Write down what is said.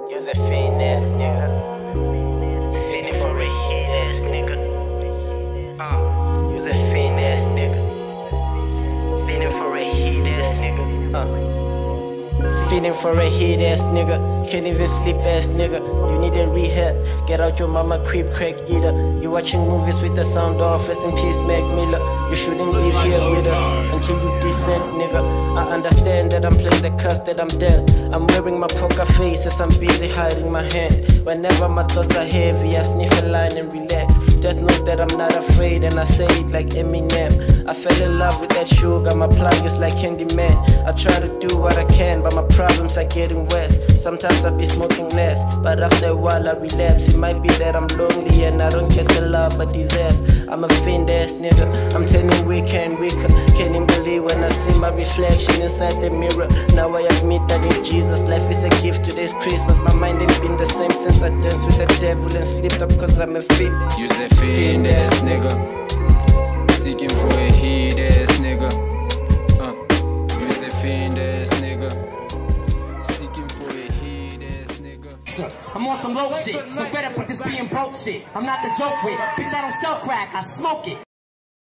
You's a fiend ass nigga. Fiending for a heat ass nigga. You's a fiend ass nigga. Fiending for a heat ass nigga. Feeding for a heat ass nigga. Can't even sleep ass nigga. You need a rehab. Get out your mama creep crack eater. You watching movies with the sound off. Rest in peace Mac Miller. You shouldn't live here with us until you decent nigga. I understand that I'm playing the curse that I'm dealt. I'm wearing my poker face as I'm busy hiding my hand. Whenever my thoughts are heavy, I sniff a line and relax. Death knows that I'm not afraid, and I say it like Eminem. I fell in love with that sugar, my plug is like Candyman. I try to do what I can, but my problems are getting worse. Sometimes I be smoking less, but after a while I relapse. It might be that I'm lonely and I don't get the love I deserve. I'm a fiend ass nigga, I'm turning weaker and weaker. Can't even believe when I see my reflection inside the mirror. Now I admit that in Jesus, life is a gift. Today's Christmas, my mind ain't been the same since I danced with the devil and slipped up cause I'm a fit. You's a fiend ass nigga, seeking for a heat ass nigga. You's a fiend ass nigga, seeking for a heat ass nigga. I'm on some low shit, so fed up with this being broke shit. I'm not the joke with, bitch I don't sell crack, I smoke it.